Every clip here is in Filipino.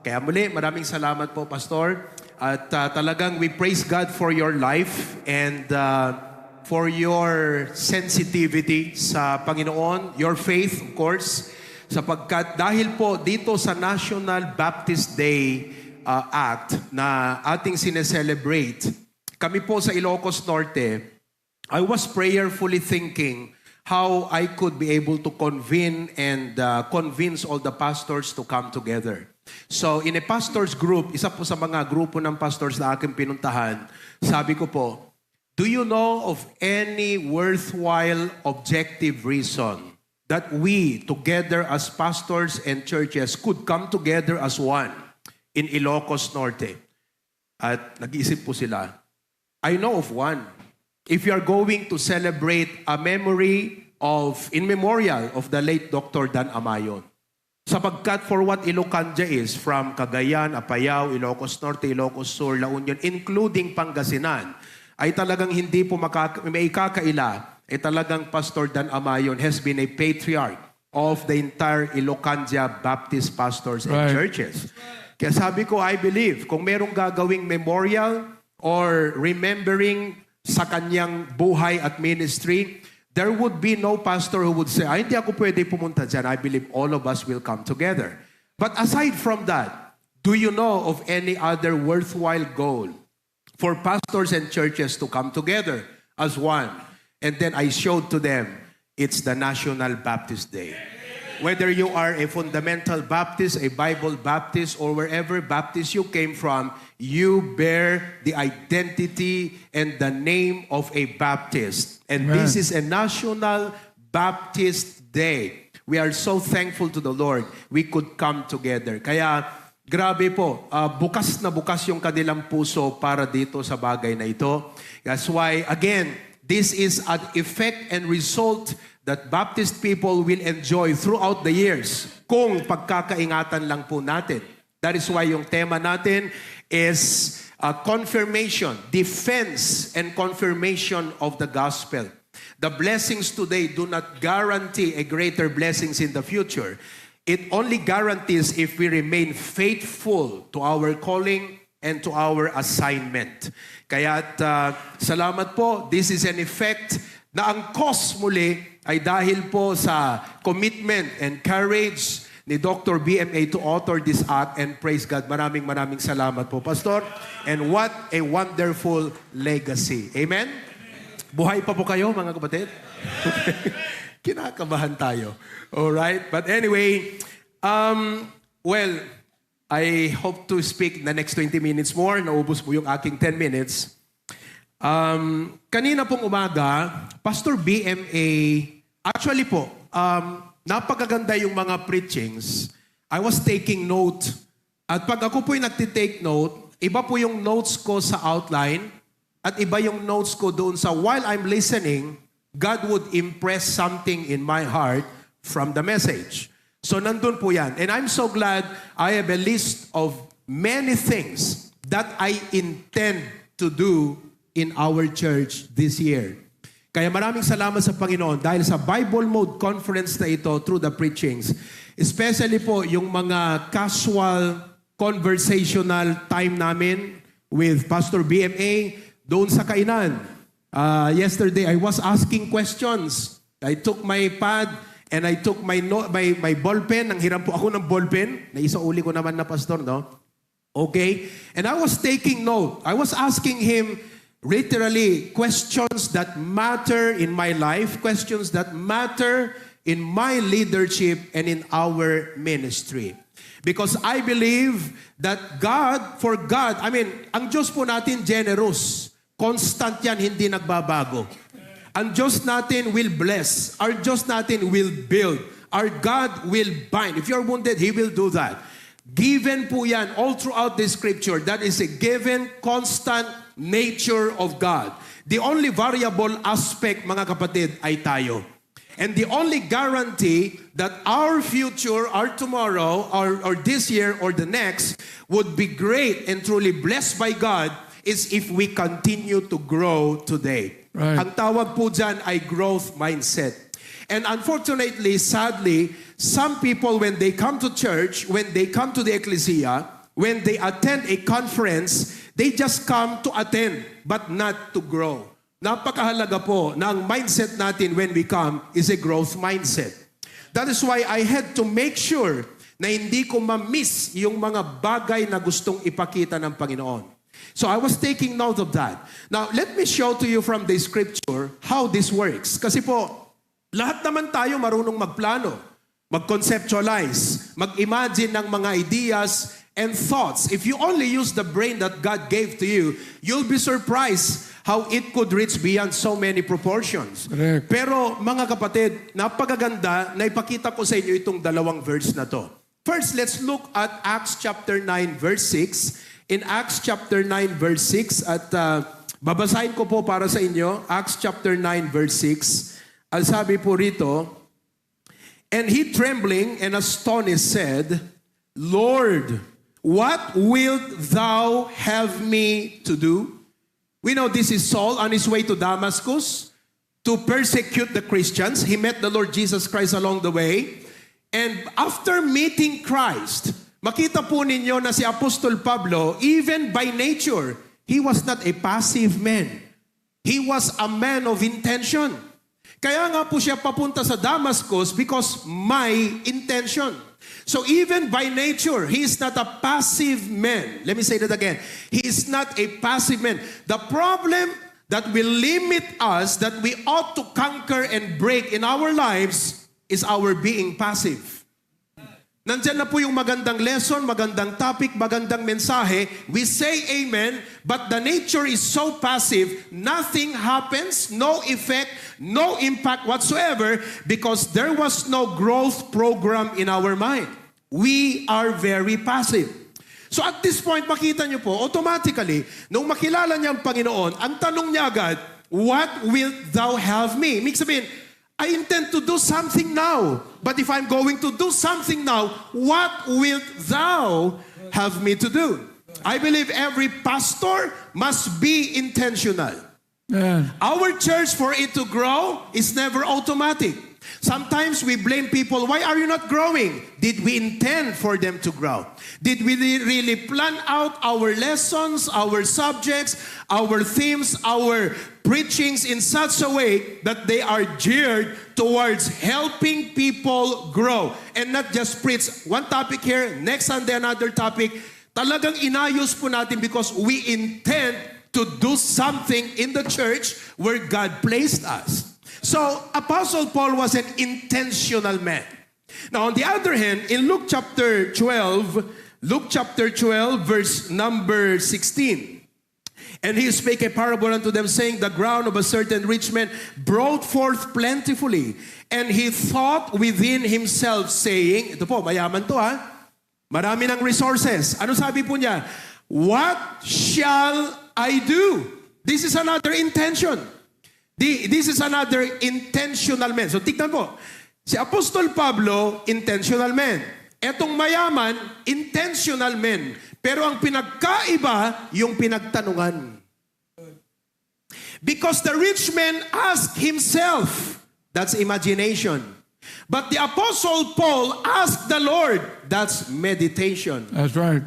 Kaya muli, maraming salamat po, Pastor. At talagang we praise God for your life and for your sensitivity sa Panginoon, your faith, of course, sapagkat dahil po dito sa National Baptist Day Act na ating sineselebrate, kami po sa Ilocos Norte, I was prayerfully thinking how I could be able to convene and convince all the pastors to come together. So in a pastors group, isa po sa mga grupo ng pastors na aking pinuntahan, sabi ko po, do you know of any worthwhile objective reason that we together as pastors and churches could come together as one in Ilocos Norte? At nag-iisip po sila, I know of one. If you are going to celebrate a memory in memorial of the late Dr. Dan Amayon. Sapagkat for what Ilocandia is, from Cagayan, Apayao, Ilocos Norte, Ilocos Sur, La Union, including Pangasinan, ay talagang hindi po may ikakaila, talagang Pastor Dan Amayon has been a patriarch of the entire Ilocandia Baptist pastors and churches. Kaya sabi ko, I believe, kung merong gagawing memorial or remembering sa kanyang buhay at ministry, there would be no pastor who would say, hindi ako pwede pumunta dyan. I believe all of us will come together. But aside from that, do you know of any other worthwhile goal for pastors and churches to come together as one? And then I showed to them, it's the National Baptist Day. Whether you are a fundamental Baptist, a Bible Baptist, or wherever Baptist you came from, you bear the identity and the name of a Baptist. And this is a National Baptist Day. We are so thankful to the Lord we could come together. Kaya, grabe po, bukas na bukas yung kanilang puso para dito sa bagay na ito. That's why, again, this is an effect and result that Baptist people will enjoy throughout the years kung pagkakaingatan lang po natin. That is why yung tema natin is confirmation, defense and confirmation of the gospel. The blessings today do not guarantee a greater blessings in the future. It only guarantees if we remain faithful to our calling and to our assignment. Kaya salamat po, this is an effect na ang cause muli ay dahil po sa commitment and courage ni Dr. BMA to author this act, and praise God. Maraming salamat po, Pastor. And what a wonderful legacy. Amen? Buhay pa po kayo, mga kapatid? Kinakabahan tayo. Alright? But anyway, well, I hope to speak the next 20 minutes more. Naubos po yung aking 10 minutes. Kanina pong umaga, Pastor BMA, actually po, napakaganda yung mga preachings. I was taking note. At pag ako po'y nagtitake note, iba po yung notes ko sa outline at iba yung notes ko doon sa while I'm listening, God would impress something in my heart from the message. So nandun po yan. And I'm so glad I have a list of many things that I intend to do in our church this year. Kaya maraming salamat sa Panginoon dahil sa Bible Mode Conference na ito through the preachings. Especially po yung mga casual, conversational time namin with Pastor BMA doon sa kainan. Yesterday, I was asking questions. I took my pad and I took my ballpen. Nanghiram po ako ng ballpen. Naisauli ko naman na, Pastor, no? Okay? And I was taking note. I was asking him literally questions that matter in my life, questions that matter in my leadership and in our ministry. Because I believe that for God, ang Diyos po natin generous. Constant yan, hindi nagbabago. Ang Diyos natin will bless. Our Diyos natin will build. Our God will bind. If you're wounded, He will do that. Given po yan all throughout the scripture. That is a given, constant nature of God. The only variable aspect, mga kapatid, ay tayo. And the only guarantee that our future, our tomorrow, or this year, or the next, would be great and truly blessed by God is if we continue to grow today. Right. Ang tawag po dyan ay growth mindset. And unfortunately, sadly, some people, when they come to church, when they come to the ecclesia, when they attend a conference, they just come to attend but not to grow. Napakahalaga po na ang mindset natin when we come is a growth mindset. That is why I had to make sure na hindi ko ma-miss yung mga bagay na gustong ipakita ng Panginoon. So I was taking note of that. Now, let me show to you from the scripture how this works. Kasi po, lahat naman tayo marunong magplano, mag-conceptualize, mag-imagine ng mga ideas and thoughts. If you only use the brain that God gave to you, you'll be surprised how it could reach beyond so many proportions. Correct. Pero mga kapatid, napakaganda na ipakita ko sa inyo itong dalawang verse na to. First, let's look at Acts chapter 9 verse 6. In Acts chapter 9 verse 6, at babasahin ko po para sa inyo, Acts chapter 9 verse 6. Ang sabi po rito, and he trembling and astonished said, Lord, what wilt thou have me to do? We know this is Saul on his way to Damascus to persecute the Christians. He met the Lord Jesus Christ along the way. And after meeting Christ, makita po ninyo na si Apostol Pablo, even by nature, he was not a passive man. He was a man of intention. Kaya nga po siya papunta sa Damascus because may intention. So even by nature, he is not a passive man. Let me say that again. He is not a passive man. The problem that will limit us, that we ought to conquer and break in our lives, is our being passive. Nandyan na po yung magandang lesson, magandang topic, magandang mensahe. We say amen, but the nature is so passive, nothing happens, no effect, no impact whatsoever because there was no growth program in our mind. We are very passive. So at this point, makita niyo po, automatically, nung makilala niya ang Panginoon, ang tanong niya agad, what wilt thou have me? Ibig sabihin, I intend to do something now. But if I'm going to do something now, what wilt thou have me to do? I believe every pastor must be intentional. Man. Our church, for it to grow, is never automatic. Sometimes we blame people, why are you not growing? Did we intend for them to grow? Did we really plan out our lessons, our subjects, our themes, our preachings in such a way that they are geared towards helping people grow and not just preach one topic here, next Sunday another topic. Talagang inayos po natin because we intend to do something in the church where God placed us. So, Apostle Paul was an intentional man. Now, on the other hand, in Luke chapter 12, verse number 16, and he spake a parable unto them, saying, the ground of a certain rich man brought forth plentifully. And he thought within himself, saying, ito po, mayaman to ha, marami ng resources. Ano sabi po niya? What shall I do? This is another intention. This is another intentional man. So tignan po, si Apostol Pablo, intentional man. Etong mayaman, intentional man. Pero ang pinagkaiba, yung pinagtanungan. Because the rich man asked himself, that's imagination. But the Apostle Paul asked the Lord, that's meditation. That's right.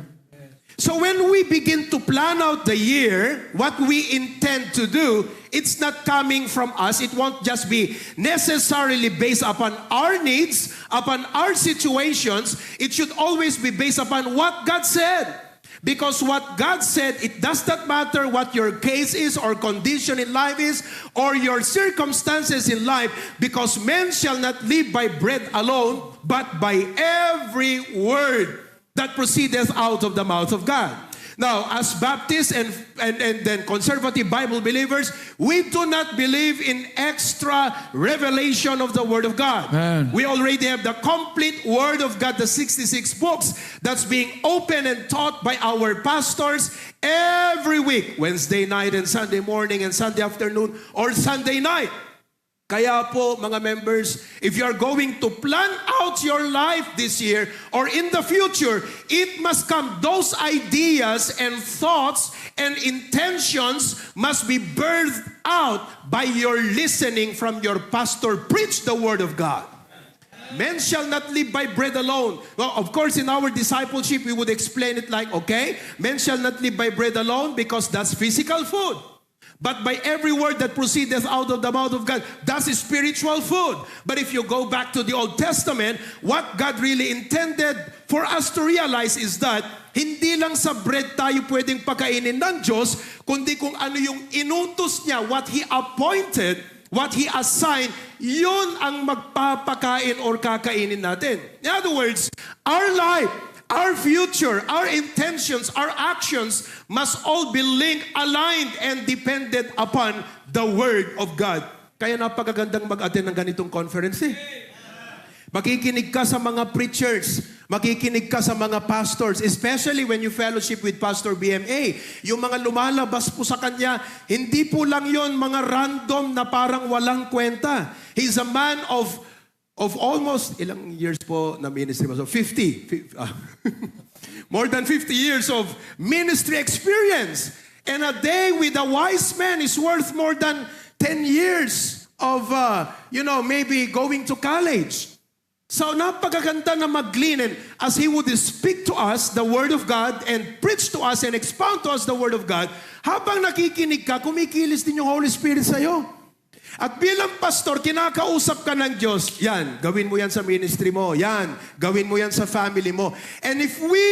So when we begin to plan out the year, what we intend to do, it's not coming from us. It won't just be necessarily based upon our needs, upon our situations. It should always be based upon what God said. Because what God said, it does not matter what your case is or condition in life is or your circumstances in life, because men shall not live by bread alone, but by every word that proceedeth out of the mouth of God. Now, as Baptists and then conservative Bible believers, we do not believe in extra revelation of the Word of God. Man. We already have the complete Word of God, the 66 books that's being opened and taught by our pastors every week, Wednesday night and Sunday morning and Sunday afternoon or Sunday night. Kaya po, mga members, if you are going to plan out your life this year or in the future, it must come, those ideas and thoughts and intentions must be birthed out by your listening from your pastor. Preach the Word of God. men shall not live by bread alone. Well, of course, in our discipleship, we would explain it like, okay, men shall not live by bread alone because that's physical food. But by every word that proceedeth out of the mouth of God, that's spiritual food. But if you go back to the Old Testament, what God really intended for us to realize is that hindi lang sa bread tayo pwedeng pakainin ng Diyos, kundi kung ano yung inutos niya, what He appointed, what He assigned, yun ang magpapakain or kakainin natin. In other words, our life, our future, our intentions, our actions must all be linked, aligned, and dependent upon the Word of God. Kaya napakagandang mag-attend ng ganitong conference eh. Makikinig ka sa mga preachers, makikinig ka sa mga pastors, especially when you fellowship with Pastor BMA. Yung mga lumalabas po sa kanya, hindi po lang yon mga random na parang walang kwenta. He's a man of almost, ilang years po na ministry mo? So 50. More than 50 years of ministry experience. And a day with a wise man is worth more than 10 years of, maybe going to college. So napakaganda na maglinen as he would speak to us the Word of God and preach to us and expound to us the Word of God. Habang nakikinig ka, kumikilis din yung Holy Spirit sa'yo. At bilang pastor, kinakausap ka ng Diyos, yan, gawin mo yan sa ministry mo, yan, gawin mo yan sa family mo. And if we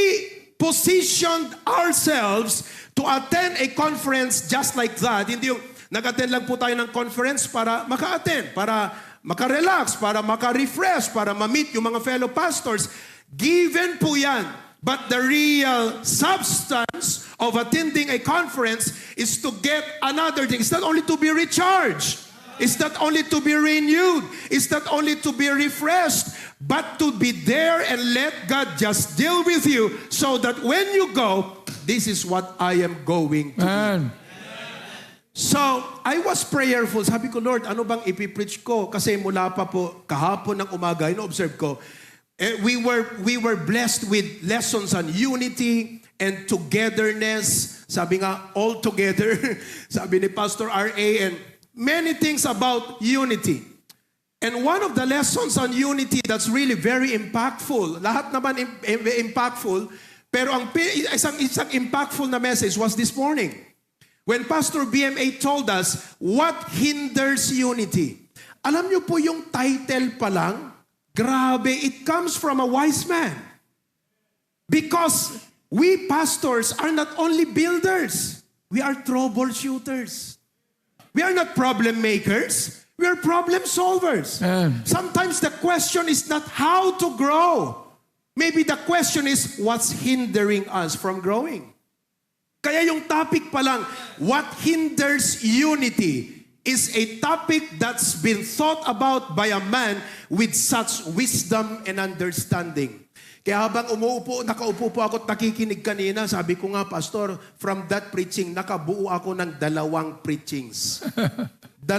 positioned ourselves to attend a conference just like that, hindi yung nag-attend lang po tayo ng conference para maka-attend, para maka-relax, para maka-refresh, para ma-meet yung mga fellow pastors, given po yan. But the real substance of attending a conference is to get another thing. It's not only to be recharged. It's not only to be renewed. It's not only to be refreshed, but to be there and let God just deal with you so that when you go, this is what I am going to do. So, I was prayerful. Sabi ko, Lord, ano bang ipipreach ko? Kasi mula pa po kahapon ng umaga, ino-observe ko, we were blessed with lessons on unity and togetherness. Sabi nga, all together. Sabi ni Pastor R.A. and many things about unity. And one of the lessons on unity that's really very impactful, lahat naman impactful, pero ang isang impactful na message was this morning. When Pastor BMA told us, what hinders unity? Alam niyo po yung title pa lang, grabe, it comes from a wise man. Because we pastors are not only builders, we are troubleshooters. We are not problem makers. We are problem solvers. Sometimes the question is not how to grow. Maybe the question is what's hindering us from growing. Kaya yung topic pa lang, what hinders unity, is a topic that's been thought about by a man with such wisdom and understanding. Kaya habang nakaupo po ako at nakikinig kanina, sabi ko nga, Pastor, from that preaching, nakabuo ako ng 2 preachings. 2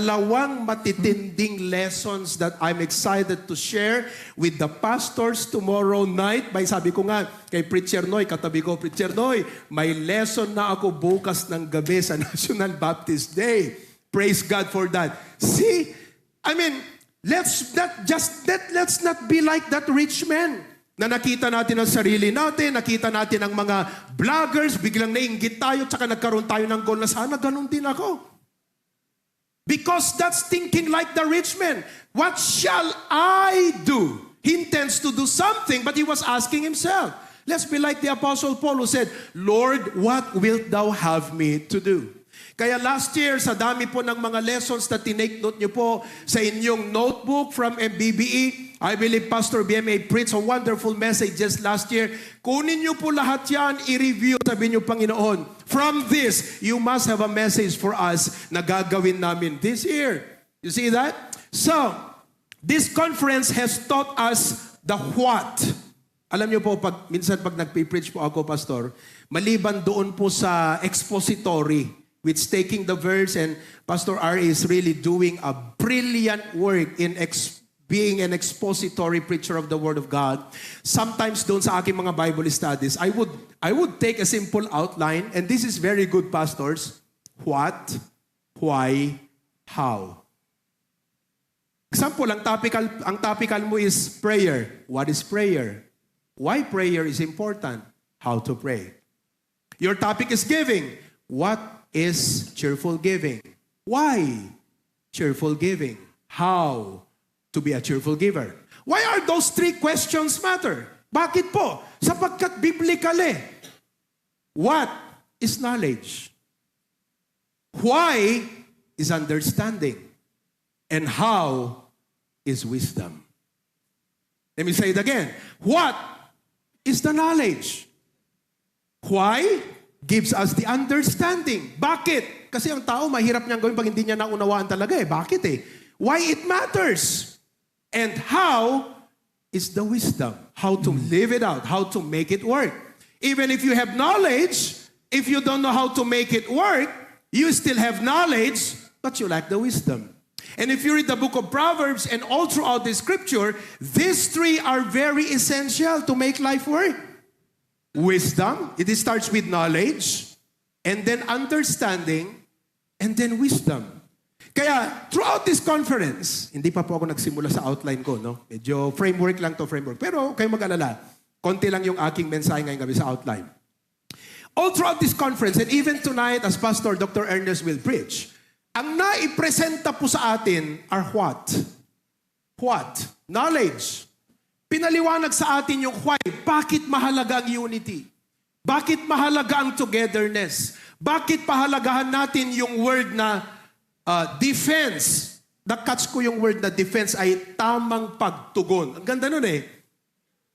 matitinding lessons that I'm excited to share with the pastors tomorrow night. By sabi ko nga, kay Preacher Noy, katabi ko, Preacher Noy, may lesson na ako bukas ng gabi sa National Baptist Day. Praise God for that. See, I mean, let's not be like that rich man. Na nakita natin ang sarili natin, nakita natin ang mga vloggers, biglang nainggit tayo, tsaka nagkaroon tayo ng goal na sana ganun din ako. Because that's thinking like the rich man. What shall I do? He intends to do something, but he was asking himself. Let's be like the Apostle Paul who said, Lord, what wilt thou have me to do? Kaya last year, sa dami po ng mga lessons na tinake note nyo po sa inyong notebook from MBBE, I believe Pastor BMA preached a wonderful messages last year. Kunin nyo po lahat yan, i-review, sabi nyo, Panginoon, from this, you must have a message for us na gagawin namin this year. You see that? So, this conference has taught us the what. Alam nyo po, minsan pag nagpipreach po ako, Pastor, maliban doon po sa expository, which taking the verse, and Pastor R is really doing a brilliant work in being an expository preacher of the Word of God. Sometimes doon sa aking mga Bible studies, I would take a simple outline, and this is very good, pastors. What, why, how. Example, ang topical mo is prayer. What is prayer? Why prayer is important? How to pray. Your topic is giving. What is cheerful giving? Why cheerful giving? How to be a cheerful giver? Why are those three questions matter? Bakit po? Sapagkat biblical eh. What is knowledge? Why is understanding? And how is wisdom? Let me say it again. What is the knowledge? Why gives us the understanding? Bakit? Kasi ang tao mahirap niyang gawin pag hindi niya naunawaan talaga eh. Bakit eh? Why it matters? And how is the wisdom? How to live it out, how to make it work. Even if you have knowledge, if you don't know how to make it work, you still have knowledge, but you lack the wisdom. And if you read the book of Proverbs and all throughout the scripture, these three are very essential to make life work. Wisdom, it starts with knowledge, and then understanding, and then wisdom. Kaya, throughout this conference, hindi pa po ako nagsimula sa outline ko, no? Medyo framework lang to framework. Pero kayo mag-alala, konti lang yung aking mensahe ngayong gabi sa outline. All throughout this conference, and even tonight as Pastor Dr. Ernest will preach, ang naipresenta po sa atin are what? What? Knowledge. Pinaliwanag sa atin yung why. Bakit mahalaga ang unity? Bakit mahalaga ang togetherness? Bakit pahalagahan natin yung word na defense? Na-catch ko yung word na defense ay tamang pagtugon. Ang ganda nun eh.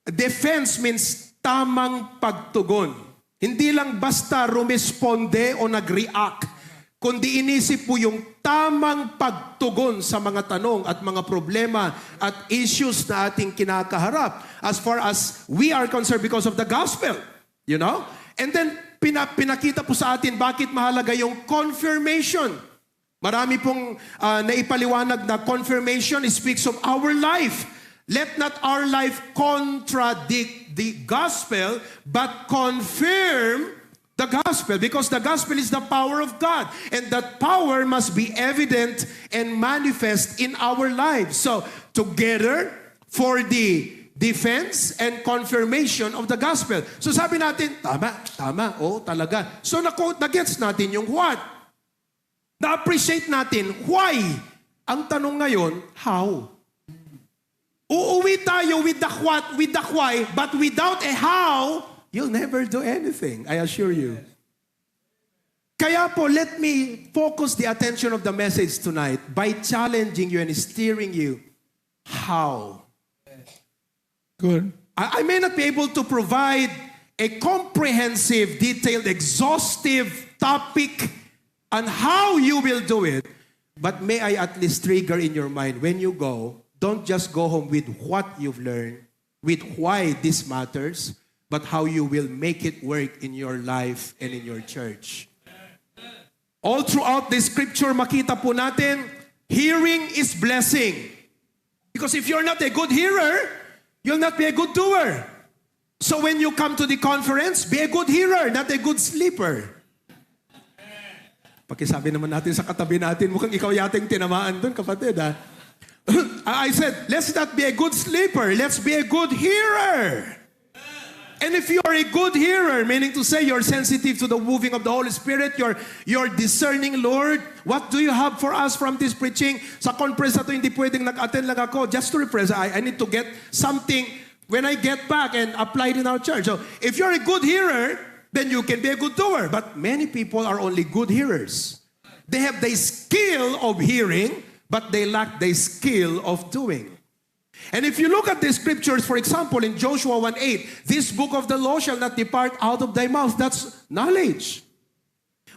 Defense means tamang pagtugon. Hindi lang basta rumesponde o nag-react, kundi inisip po yung tamang pagtugon sa mga tanong at mga problema at issues na ating kinakaharap as far as we are concerned because of the gospel. You know? And then, pinakita po sa atin bakit mahalaga yung confirmation. Marami pong naipaliwanag na confirmation speaks of our life. Let not our life contradict the gospel, but confirm the gospel, because the gospel is the power of God, and that power must be evident and manifest in our lives. So, together for the defense and confirmation of the gospel. So sabi natin, tama, oo talaga. So na-gets natin yung what. Na-appreciate natin why. Ang tanong ngayon, how? Uuwi tayo with the what, with the why, but without a how, you'll never do anything, I assure you. Kaya po, let me focus the attention of the message tonight by challenging you and steering you. How? Good. I may not be able to provide a comprehensive, detailed, exhaustive topic on how you will do it, but may I at least trigger in your mind when you go, don't just go home with what you've learned, with why this matters, but how you will make it work in your life and in your church. All throughout the scripture, makita po natin, hearing is blessing. Because if you're not a good hearer, you'll not be a good doer. So when you come to the conference, be a good hearer, not a good sleeper. Pakisabi naman natin sa katabi natin, mukhang ikaw yating tinamaan doon, kapatid, ha? I said, let's not be a good sleeper, let's be a good hearer. And if you are a good hearer, meaning to say you're sensitive to the moving of the Holy Spirit, you're discerning, Lord, what do you have for us from this preaching? Sa conference na to, hindi pwedeng nag-attend lang ako. Just to represent, I need to get something when I get back and apply it in our church. So if you're a good hearer, then you can be a good doer. But many people are only good hearers. They have the skill of hearing, but they lack the skill of doing. And if you look at the scriptures, for example, in Joshua 1:8, this book of the law shall not depart out of thy mouth. That's knowledge.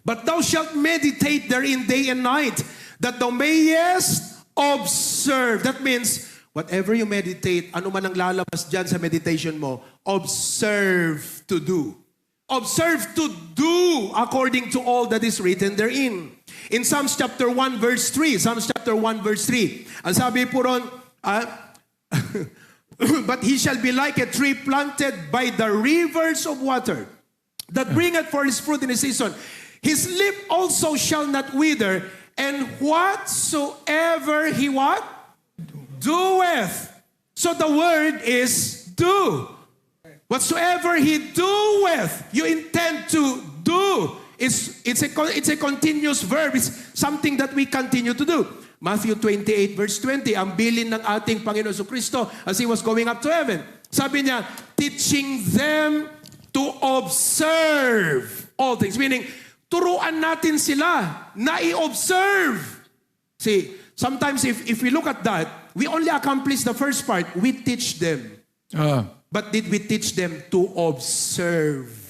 But thou shalt meditate therein day and night, that thou mayest observe. That means, whatever you meditate, ano man ang lalabas dyan sa meditation mo, observe to do. Observe to do according to all that is written therein. In Psalms chapter 1 verse 3, Psalms chapter 1 verse 3, ang sabi po ron, but he shall be like a tree planted by the rivers of water, that bringeth forth his fruit in his season. His leaf also shall not wither, and whatsoever he what? doeth. So the word is do. Whatsoever he doeth, you intend to do. It's a continuous verb. It's something that we continue to do. Matthew 28 verse 20, ang bilin ng ating Panginoon Jesucristo as He was going up to heaven. Sabi niya, teaching them to observe all things. Meaning, turuan natin sila na i-observe. See, sometimes if we look at that, we only accomplish the first part. We teach them. But did we teach them to observe?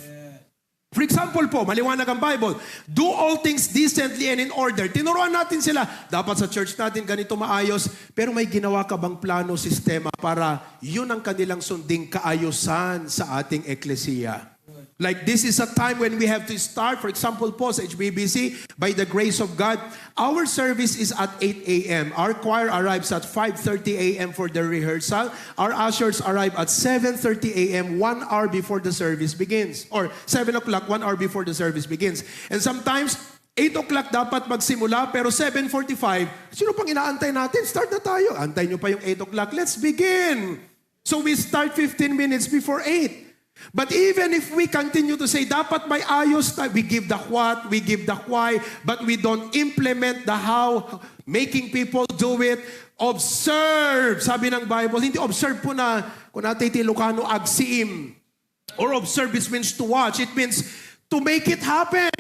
For example po, maliwanag ang Bible, do all things decently and in order. Tinuruan natin sila, dapat sa church natin ganito maayos, pero may ginawa ka bang plano, sistema para yun ang kanilang sunding kaayusan sa ating eklesiya? Like this is a time when we have to start, for example po sa HBBC, by the grace of God, our service is at 8 a.m. Our choir arrives at 5:30 a.m. for the rehearsal. Our ushers arrive at 7:30 a.m., 1 hour before the service begins. Or 7 o'clock, 1 hour before the service begins. And sometimes, 8 o'clock dapat magsimula, pero 7:45, sino pang inaantay natin? Start na tayo. Antay nyo pa yung 8 o'clock. Let's begin. So we start 15 minutes before 8. But even if we continue to say, dapat may ayos tayo, we give the what, we give the why, but we don't implement the how, making people do it. Observe, sabi ng Bible. Hindi observe po na, kung natin Ilocano, agsiim. Or observe, it means to watch. It means to make it happen.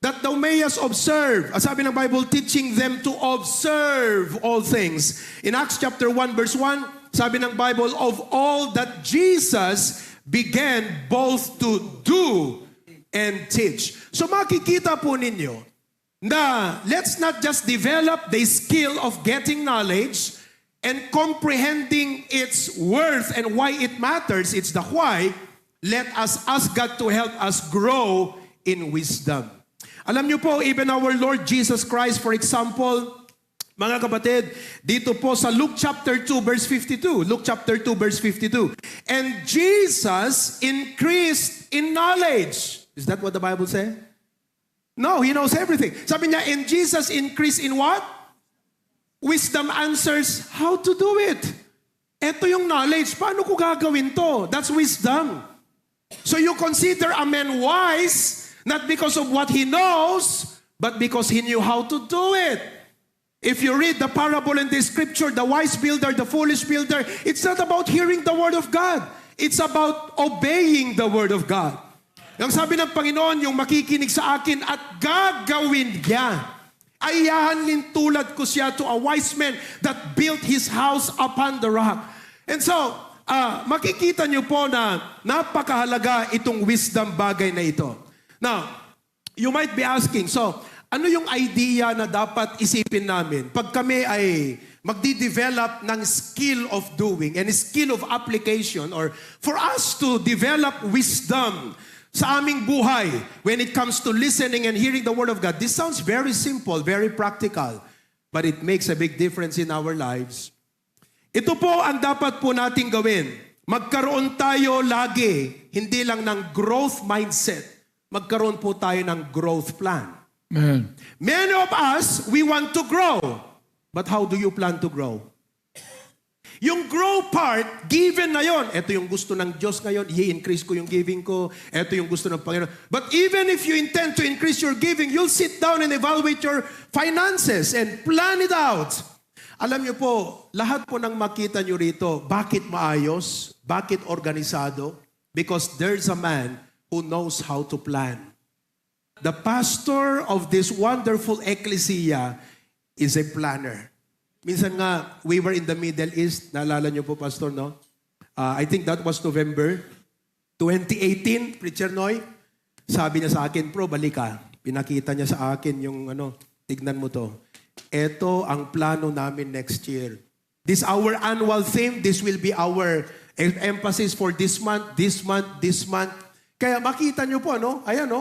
That thou mayest observe. Sabi ng Bible, teaching them to observe all things. In Acts chapter 1 verse 1, sabi ng Bible, of all that Jesus began both to do and teach. So makikita po ninyo na let's not just develop the skill of getting knowledge and comprehending its worth and why it matters. It's the why. Let us ask God to help us grow in wisdom. Alam niyo po, even our Lord Jesus Christ, for example, mga kapatid, dito po sa Luke chapter 2 verse 52. Luke chapter 2 verse 52. And Jesus increased in knowledge. Is that what the Bible says? No, He knows everything. Sabi niya, and Jesus increased in what? Wisdom answers how to do it. Ito yung knowledge. Paano ko gagawin to? That's wisdom. So you consider a man wise, not because of what he knows, but because he knew how to do it. If you read the parable in the scripture, the wise builder, the foolish builder, it's not about hearing the word of God. It's about obeying the word of God. Ang sabi ng Panginoon, yung makikinig sa akin at gagawin niya. Ayahan tulad ko siya to a wise man that built his house upon the rock. And so, makikita niyo po na napakahalaga itong wisdom bagay na ito. Now, you might be asking, so, ano yung idea na dapat isipin namin pag kami ay magdi-develop ng skill of doing and skill of application, or for us to develop wisdom sa aming buhay when it comes to listening and hearing the Word of God? This sounds very simple, very practical, but it makes a big difference in our lives. Ito po ang dapat po nating gawin. Magkaroon tayo lagi, hindi lang ng growth mindset, magkaroon po tayo ng growth plan. Amen. Many of us, we want to grow. But how do you plan to grow? Yung grow part, given na yon. Ito yung gusto ng Diyos ngayon, i-increase ko yung giving ko. Ito yung gusto ng Panginoon. But even if you intend to increase your giving, you'll sit down and evaluate your finances and plan it out. Alam niyo po, lahat po ng makita niyo rito, bakit maayos? Bakit organisado? Because there's a man who knows how to plan. The pastor of this wonderful ecclesia is a planner. Minsan nga, we were in the Middle East. Naalala niyo po, Pastor, no? I think that was November 2018, Preacher Noy. Sabi niya sa akin, bro, balik ka. Pinakita niya sa akin yung, tignan mo to. Ito ang plano namin next year. This our annual theme. This will be our emphasis for this month, this month, this month. Kaya makita niyo po, ayan,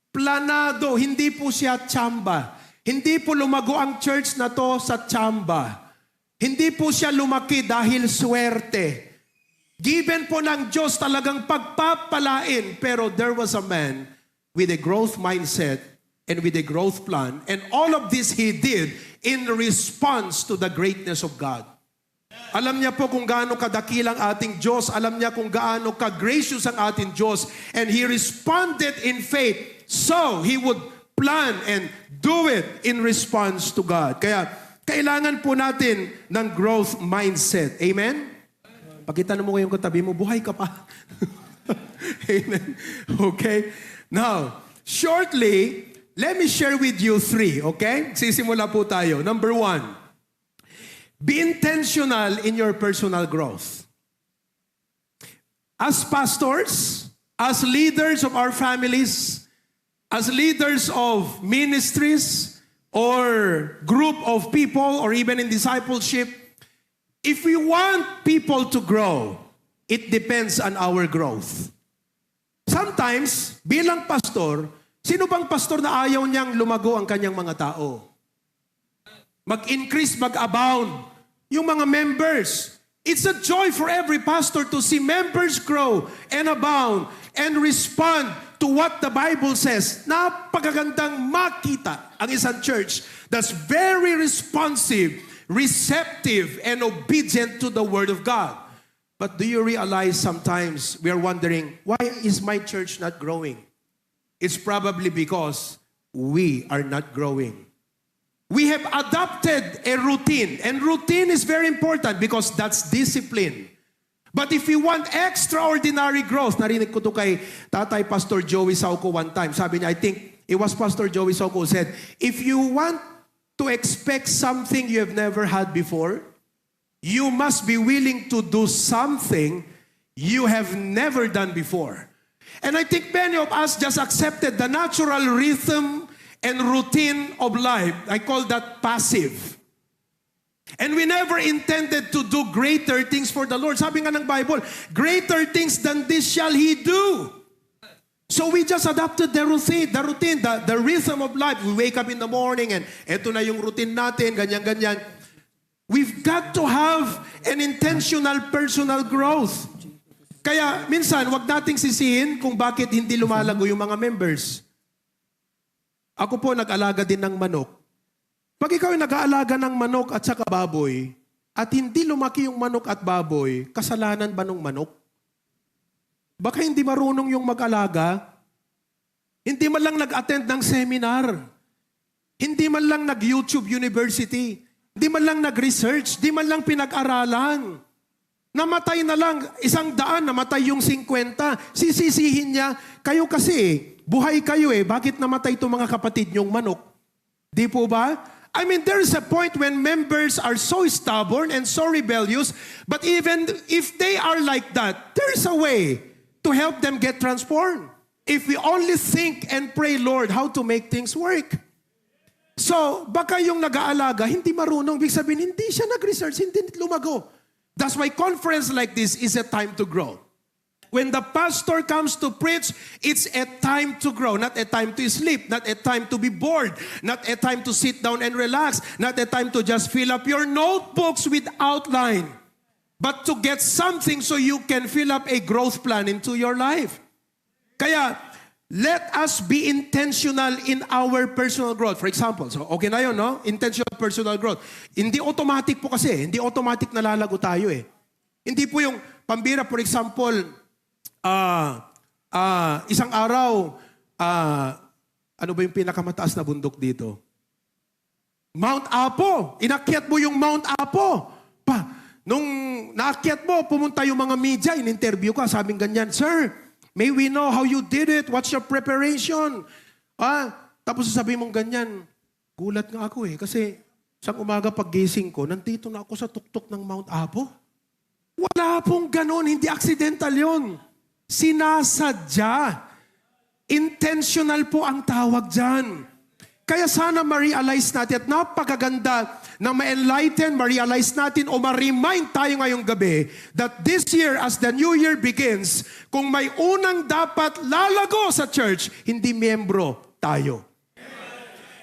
planado, hindi po siya tsamba. Hindi po lumago ang church na to sa tsamba. Hindi po siya lumaki dahil swerte. Given po ng Diyos talagang pagpapalain. Pero there was a man with a growth mindset and with a growth plan. And all of this He did in response to the greatness of God. Alam niya po kung gaano kadakilang ating Diyos. Alam niya kung gaano ka-gracious ang ating Diyos. And He responded in faith. So, He would plan and do it in response to God. Kaya, kailangan po natin ng growth mindset. Amen? Pakita mo ngayon katabi mo, buhay ka pa. Amen? Okay? Now, shortly, let me share with you 3, okay? Sisimula po tayo. Number 1, be intentional in your personal growth. As pastors, as leaders of our families, as leaders of ministries, or group of people, or even in discipleship, if we want people to grow, it depends on our growth. Sometimes, bilang pastor, sino bang pastor na ayaw niyang lumago ang kanyang mga tao? Mag-increase, mag-abound yung mga members. It's a joy for every pastor to see members grow and abound and respond to what the Bible says. Napakagandang makita ang isang church that's very responsive, receptive, and obedient to the Word of God. But do you realize sometimes we are wondering, why is my church not growing? It's probably because we are not growing. We have adopted a routine, and routine is very important because that's discipline. But if we want extraordinary growth, narinig ko to kay Tatay Pastor Joey Sauco one time. Sabi niya, I think it was Pastor Joey Sauco who said, if you want to expect something you have never had before, you must be willing to do something you have never done before. And I think many of us just accepted the natural rhythm and routine of life. I call that passive. And we never intended to do greater things for the Lord. Sabi nga ng Bible, greater things than this shall He do. So we just adopted the routine, the rhythm of life. We wake up in the morning and eto na yung routine natin, ganyan-ganyan. We've got to have an intentional personal growth. Kaya minsan, wag nating sisihin kung bakit hindi lumalago yung mga members. Ako po nag-alaga din ng manok. Pag ikaw ay nag-aalaga ng manok at saka baboy, at hindi lumaki yung manok at baboy, kasalanan ba ng manok? Baka hindi marunong yung mag-alaga. Hindi man lang nag-attend ng seminar. Hindi man lang nag-YouTube University. Hindi man lang nag-research. Hindi man lang pinag-aralan. Namatay na lang, 100, namatay yung 50. Sisisihin niya, kayo kasi, buhay kayo bakit namatay itong mga kapatid niyong manok? Di po ba? I mean, there's a point when members are so stubborn and so rebellious, but even if they are like that, there's a way to help them get transformed. If we only think and pray, Lord, how to make things work. So, baka yung nag-aalaga, hindi marunong. Ibig sabihin, hindi siya nag-research, hindi lumago. That's why conference like this is a time to grow. When the pastor comes to preach, it's a time to grow, not a time to sleep, not a time to be bored, not a time to sit down and relax, not a time to just fill up your notebooks with outline, but to get something so you can fill up a growth plan into your life. Kaya, let us be intentional in our personal growth. For example, so okay na yun, no? Intentional personal growth. Hindi automatic po kasi, hindi automatic nalalago tayo Hindi po yung pambira, for example, isang araw, ano ba yung pinakamataas na bundok dito? Mount Apo. Inakyat mo yung Mount Apo. Nung naakyat mo, pumunta yung mga media, in-interview ka, sabing ganyan, Sir, may we know how you did it? What's your preparation? Tapos sasabihin mong ganyan, gulat nga ako kasi isang umaga paggising ko, nandito na ako sa tuktok ng Mount Apo. Wala pong ganon, hindi accidental yun. Sinasadya. Intentional po ang tawag dyan. Kaya sana ma-realize natin at napakaganda na ma-enlighten, ma-realize natin o ma-remind tayo ngayong gabi that this year as the new year begins, kung may unang dapat lalago sa church, hindi miyembro tayo.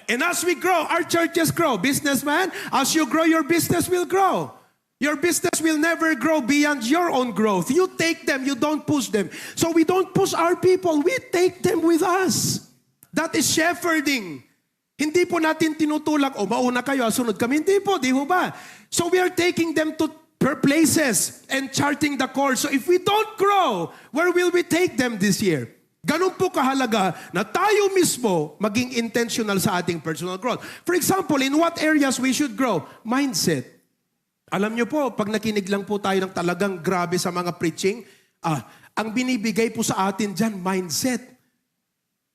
And as we grow, our churches grow. Businessman, as you grow, your business will grow. Your business will never grow beyond your own growth. You take them, you don't push them. So we don't push our people, we take them with us. That is shepherding. Hindi po natin tinutulak, mauna kayo, sunod kami. Hindi po, di ho ba? So we are taking them to places and charting the course. So if we don't grow, where will we take them this year? Ganun po kahalaga na tayo mismo maging intentional sa ating personal growth. For example, in what areas we should grow? Mindset. Alam nyo po, pag nakinig lang po tayo ng talagang grabe sa mga preaching, ang binibigay po sa atin dyan, mindset.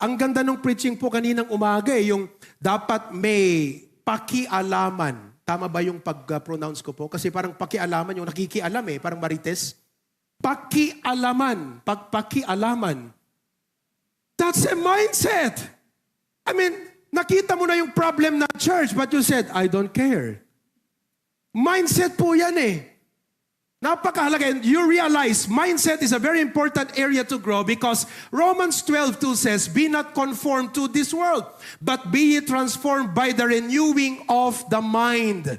Ang ganda ng preaching po kaninang umaga, yung dapat may pakialaman. Tama ba yung pag-pronounce ko po? Kasi parang pakialaman, yung nakikialam parang marites. Pakialaman. Pagpakialaman. That's a mindset. I mean, nakita mo na yung problem ng church, but you said, I don't care. Mindset po yan Napakahalaga. And you realize mindset is a very important area to grow because Romans 12:2 says, be not conformed to this world, but be ye transformed by the renewing of the mind.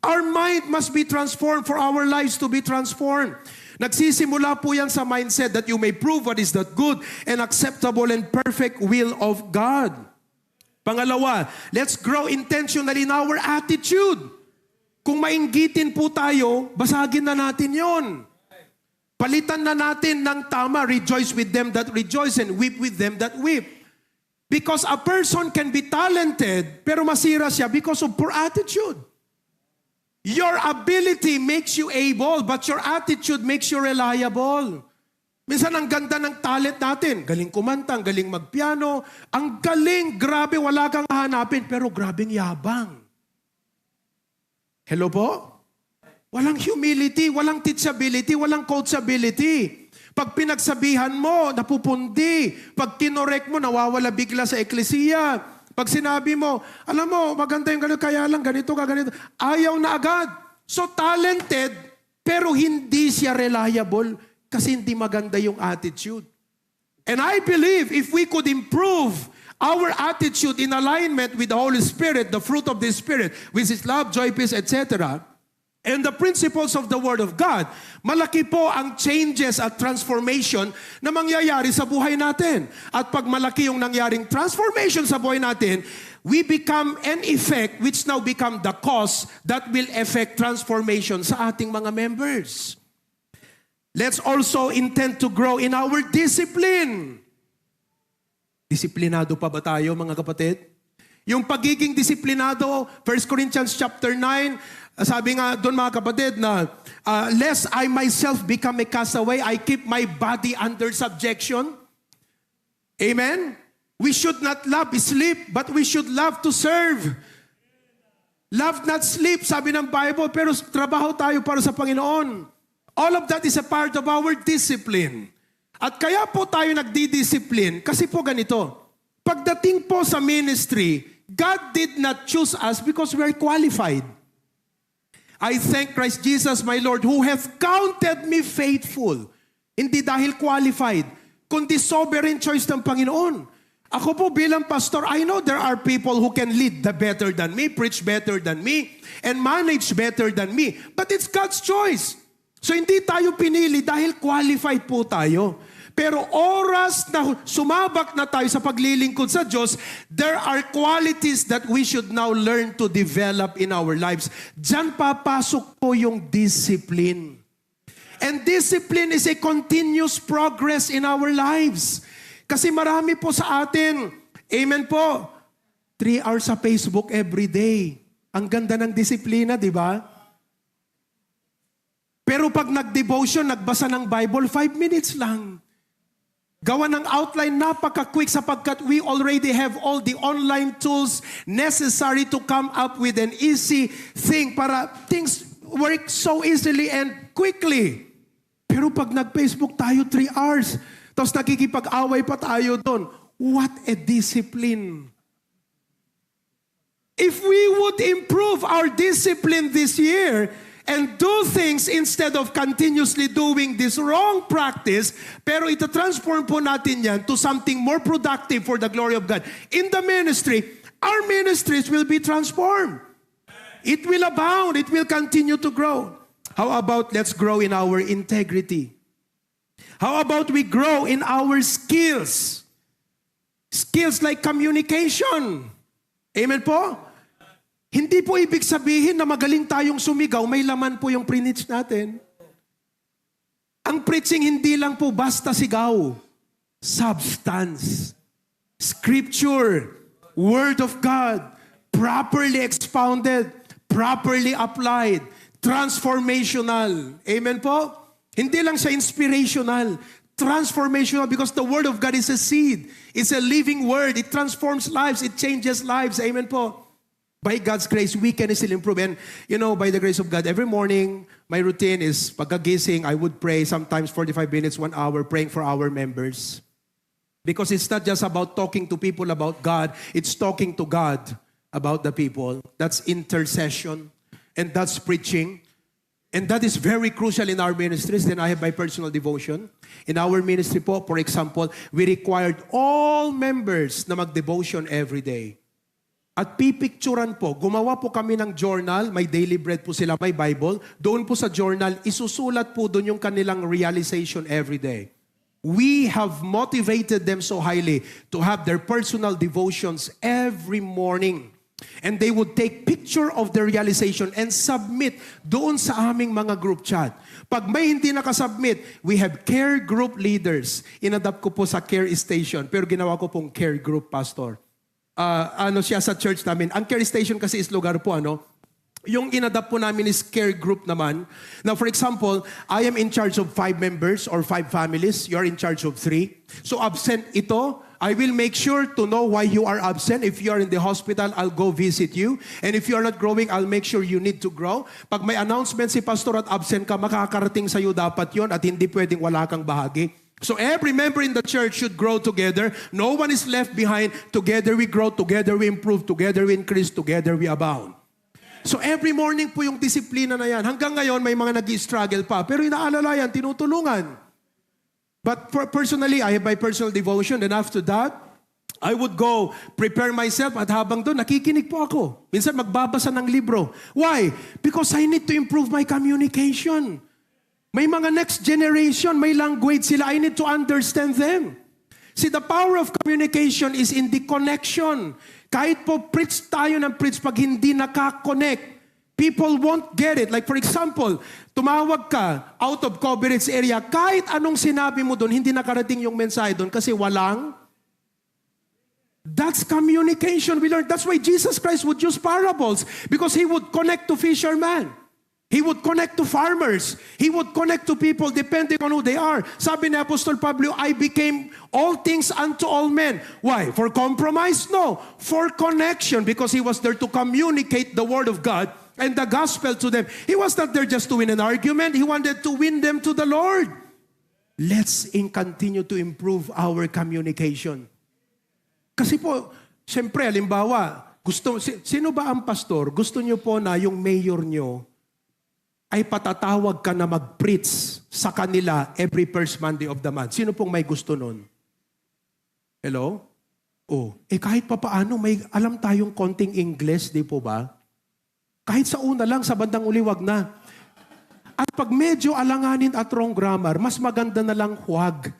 Our mind must be transformed for our lives to be transformed. Nagsisimula po yan sa mindset that you may prove what is the good and acceptable and perfect will of God. Pangalawa, let's grow intentionally in our attitude. Kung mainggitin po tayo, basagin na natin yon. Palitan na natin ng tama, rejoice with them that rejoice and weep with them that weep. Because a person can be talented, pero masira siya because of poor attitude. Your ability makes you able, but your attitude makes you reliable. Minsan ang ganda ng talent natin. Galing kumanta, ang galing magpiano. Ang galing, grabe, wala kang hanapin, pero grabing yabang. Hello po? Walang humility, walang teachability, walang coachability. Pag pinagsabihan mo, napupundi. Pag kinorek mo, nawawala bigla sa eklesiya. Pag sinabi mo, alam mo, maganda yung ganito, kaya lang ganito ka, ganito. Ayaw na agad. So talented, pero hindi siya reliable kasi hindi maganda yung attitude. And I believe if we could improve our attitude in alignment with the Holy Spirit, the fruit of the Spirit, which is love, joy, peace, etc., and the principles of the Word of God, malaki po ang changes at transformation na mangyayari sa buhay natin. At pag malaki yung nangyaring transformation sa buhay natin, we become an effect which now become the cause that will affect transformation sa ating mga members. Let's also intend to grow in our discipline. Disiplinado pa ba tayo, mga kapatid? Yung pagiging disiplinado, 1 Corinthians chapter 9, sabi nga doon mga kapatid na, lest I myself become a castaway, I keep my body under subjection. Amen? We should not love sleep, but we should love to serve. Love not sleep, sabi ng Bible, pero trabaho tayo para sa Panginoon. All of that is a part of our discipline. At kaya po tayo nagdidiscipline, kasi po ganito, pagdating po sa ministry, God did not choose us because we are qualified. I thank Christ Jesus, my Lord, who hath counted me faithful. Hindi dahil qualified, kundi sovereign choice ng Panginoon. Ako po bilang pastor, I know there are people who can lead better than me, preach better than me, and manage better than me. But it's God's choice. So hindi tayo pinili dahil qualified po tayo. Pero oras na sumabak na tayo sa paglilingkod sa Diyos, there are qualities that we should now learn to develop in our lives. Diyan papasok po yung discipline. And discipline is a continuous progress in our lives. Kasi marami po sa atin, amen po, 3 hours sa Facebook every day. Ang ganda ng disiplina, di ba? Pero pag nag-devotion, nagbasa ng Bible, 5 minutes lang. Gawa ng outline, napaka-quick sapagkat we already have all the online tools necessary to come up with an easy thing para things work so easily and quickly. Pero pag nag-Facebook tayo 3 hours, tapos nakikipag-away pa tayo doon, what a discipline. If we would improve our discipline this year, and do things instead of continuously doing this wrong practice, pero itatransform po natin yan to something more productive for the glory of God. In the ministry, our ministries will be transformed. It will abound. It will continue to grow. How about let's grow in our integrity? How about we grow in our skills? Skills like communication. Amen po? Hindi po ibig sabihin na magaling tayong sumigaw, may laman po yung preach natin. Ang preaching hindi lang po basta sigaw. Substance. Scripture. Word of God. Properly expounded. Properly applied. Transformational. Amen po? Hindi lang siya inspirational. Transformational because the Word of God is a seed. It's a living Word. It transforms lives. It changes lives. Amen po. By God's grace, we can still improve. And, by the grace of God, every morning, my routine is, pagkagising, I would pray sometimes 45 minutes, 1 hour, praying for our members. Because it's not just about talking to people about God. It's talking to God about the people. That's intercession. And that's preaching. And that is very crucial in our ministries. Then I have my personal devotion. In our ministry po, for example, we required all members na mag-devotion every day. At pipicturan po, gumawa po kami ng journal, may daily bread po sila, may Bible. Doon po sa journal, isusulat po doon yung kanilang realization every day. We have motivated them so highly to have their personal devotions every morning. And they would take picture of the realization and submit doon sa aming mga group chat. Pag may hindi nakasubmit, we have care group leaders. Inadapt ko po sa care station, pero ginawa ko pong care group, pastor. Siya sa church namin. Ang care station kasi is lugar po, Yung inadapt po namin is care group naman. Now, for example, I am in charge of 5 members or 5 families. You're in charge of 3. So, absent ito. I will make sure to know why you are absent. If you are in the hospital, I'll go visit you. And if you are not growing, I'll make sure you need to grow. Pag may announcement si pastor at absent ka, makakarating sa'yo dapat yon at hindi pwedeng wala kang bahagi. So every member in the church should grow together. No one is left behind. Together we grow, together we improve, together we increase, together we abound. So every morning po yung disiplina na yan. Hanggang ngayon, may mga nag-struggle pa. Pero inaalala yan, tinutulungan. But personally, I have my personal devotion. And after that, I would go prepare myself. At habang doon, nakikinig po ako. Minsan magbabasa ng libro. Why? Because I need to improve my communication. May mga next generation, may language sila. I need to understand them. See, the power of communication is in the connection. Kahit po preach tayo ng preach, pag hindi nakakonect, people won't get it. Like for example, tumawag ka out of coverage area, kahit anong sinabi mo doon, hindi nakarating yung mensahe doon kasi walang. That's communication we learned. That's why Jesus Christ would use parables because He would connect to fishermen. He would connect to farmers. He would connect to people depending on who they are. Sabi ni Apostol Pablo, I became all things unto all men. Why? For compromise? No. For connection because he was there to communicate the word of God and the gospel to them. He was not there just to win an argument. He wanted to win them to the Lord. Let's continue to improve our communication. Kasi po, siyempre, halimbawa, sino ba ang pastor? Gusto niyo po na yung mayor niyo ay patatawag ka na mag-preach sa kanila every first Monday of the month. Sino pong may gusto nun? Hello? Kahit pa paano, may alam tayong konting English, di po ba? Kahit sa una lang, sa bandang uliwag na. At pag medyo alanganin at wrong grammar, mas maganda na lang huwag.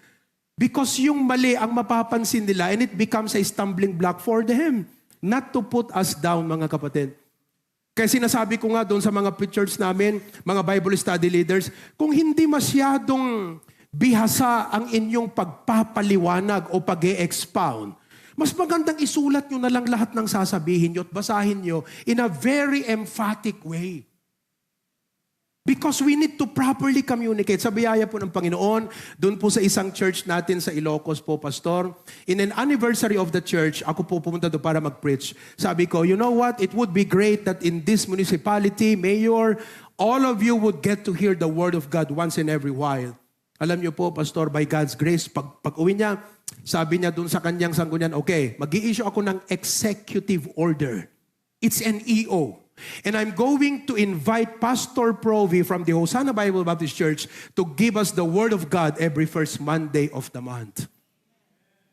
Because yung mali ang mapapansin nila and it becomes a stumbling block for them. Not to put us down, mga kapatid. Kaya sinasabi ko nga doon sa mga preachers namin, mga Bible study leaders, kung hindi masyadong bihasa ang inyong pagpapaliwanag o pag-e-expound, mas magandang isulat nyo na lang lahat ng sasabihin nyo at basahin nyo in a very emphatic way. Because we need to properly communicate. Sa biyaya po ng Panginoon, doon po sa isang church natin sa Ilocos po, Pastor, in an anniversary of the church, ako po pumunta doon para mag-preach. Sabi ko, you know what? It would be great that in this municipality, Mayor, all of you would get to hear the Word of God once in every while. Alam niyo po, Pastor, by God's grace, pag-uwi niya, sabi niya doon sa kanyang sanggunian, okay, mag-i-issue ako ng executive order. It's an EO. And I'm going to invite Pastor Provi from the Hosanna Bible Baptist Church to give us the Word of God every first Monday of the month.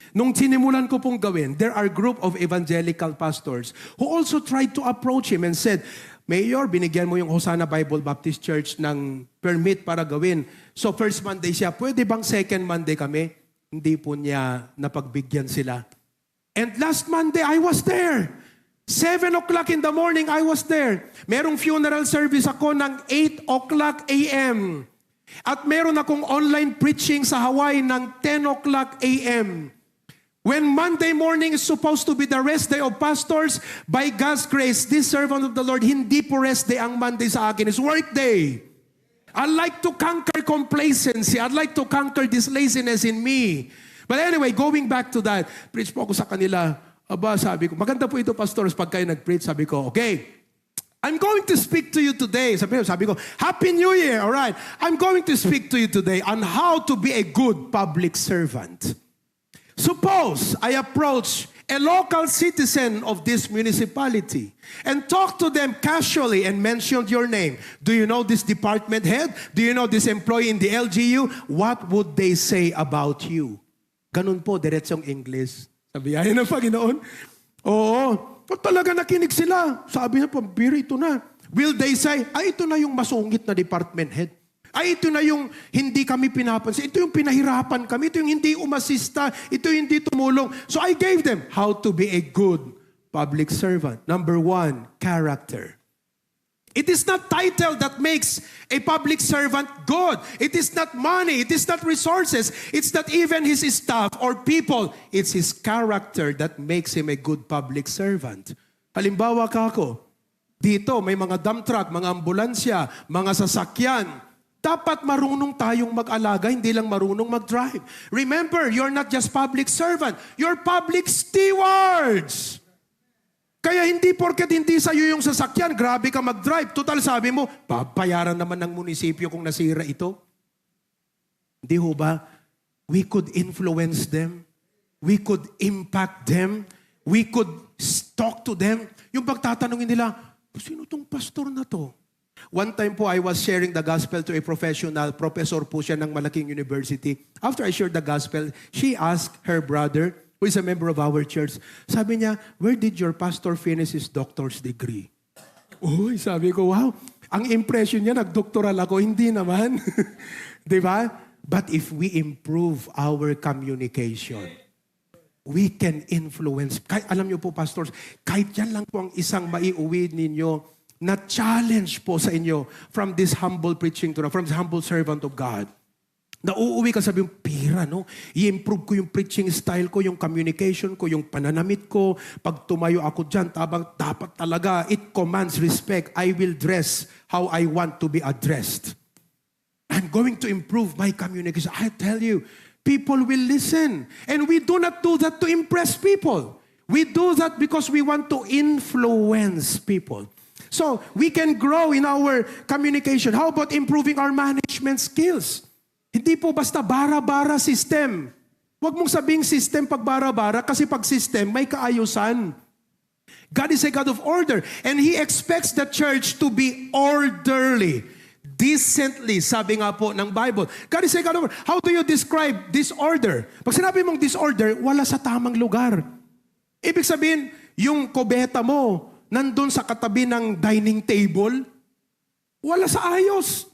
Nung sinimulan ko pong gawin, there are a group of evangelical pastors who also tried to approach him and said, Mayor, binigyan mo yung Hosanna Bible Baptist Church ng permit para gawin. So first Monday siya, pwede bang second Monday kami? Hindi po niya napagbigyan sila. And last Monday, I was there. 7 o'clock in the morning, I was there. Merong funeral service ako ng 8 o'clock a.m. At meron akong online preaching sa Hawaii ng 10 o'clock a.m. When Monday morning is supposed to be the rest day of pastors, by God's grace, this servant of the Lord, hindi po rest day ang Monday sa akin. It's work day. I'd like to conquer complacency. I'd like to conquer this laziness in me. But anyway, going back to that, preach po ako sa kanila. Aba, sabi ko, maganda po ito, pastors, pag kayo nag-preach, sabi ko, okay, I'm going to speak to you today. Sabi ko, Happy New Year, all right? I'm going to speak to you today on how to be a good public servant. Suppose I approach a local citizen of this municipality and talk to them casually and mention your name. Do you know this department head? Do you know this employee in the LGU? What would they say about you? Ganun po, diretsong English. Sabi, ayun ang Panginoon. Oo. Talaga nakinig sila. Sabi niya, pambira, ito na. Will they say, ay, ito na yung masungit na department head. Ay, ito na yung hindi kami pinapansin. Ito yung pinahirapan kami. Ito yung hindi umasista. Ito yung hindi tumulong. So I gave them how to be a good public servant. Number 1, character. It is not title that makes a public servant good. It is not money. It is not resources. It's not even his staff or people. It's his character that makes him a good public servant. Halimbawa ka ako, dito may mga dump truck, mga ambulansya, mga sasakyan. Dapat marunong tayong mag-alaga, hindi lang marunong mag-drive. Remember, you're not just public servant. You're public stewards. Kaya hindi porket hindi sa'yo yung sasakyan, grabe ka mag-drive. Total sabi mo, papayaran naman ng munisipyo kung nasira ito. Hindi ho ba? We could influence them. We could impact them. We could talk to them. Yung pagtatanungin nila, sino tong pastor na to? One time po, I was sharing the gospel to a professional. Professor po siya ng malaking university. After I shared the gospel, she asked her brother, who is a member of our church, sabi niya, where did your pastor finish his doctor's degree? Uy, sabi ko, wow. Ang impression niya, nagdoktoral ako. Hindi naman. Di ba? But if we improve our communication, we can influence. Kahit, alam niyo po, pastors, kahit yan lang po ang isang maiuwi ninyo na challenge po sa inyo from this humble preaching to from this humble servant of God. Nauuwi ka sabi yung pira, no? I-improve ko yung preaching style ko, yung communication ko, yung pananamit ko. Pag tumayo ako dyan, dapat talaga, it commands respect. I will dress how I want to be addressed. I'm going to improve my communication. I tell you, people will listen. And we do not do that to impress people. We do that because we want to influence people. So, we can grow in our communication. How about improving our management skills? Hindi po basta bara-bara system. Huwag mong sabing system pag bara-bara kasi pag system, may kaayusan. God is a God of order and He expects the church to be orderly. Decently, sabi nga po ng Bible. God is a God of order. How do you describe disorder? Pag sinabi mong disorder, wala sa tamang lugar. Ibig sabihin, yung kubeta mo, nandun sa katabi ng dining table, wala sa ayos.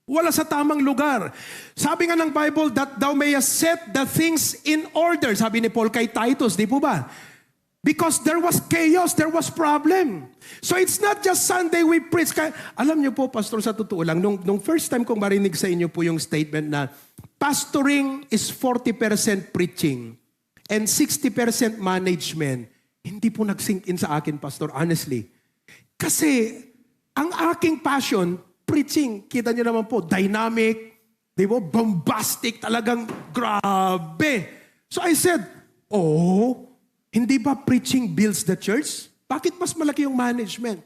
Wala sa tamang lugar. Sabi nga ng Bible, that thou mayest set the things in order. Sabi ni Paul kay Titus, di po ba? Because there was chaos, there was problem. So it's not just Sunday we preach. Alam niyo po, pastor, sa totoo lang, nung first time kong marinig sa inyo po yung statement na pastoring is 40% preaching and 60% management, hindi po nag-sink in sa akin, pastor, honestly. Kasi ang aking passion, preaching, kita niyo naman po, dynamic, di ba, bombastic, talagang grabe. So I said, hindi ba preaching builds the church? Bakit mas malaki yung management?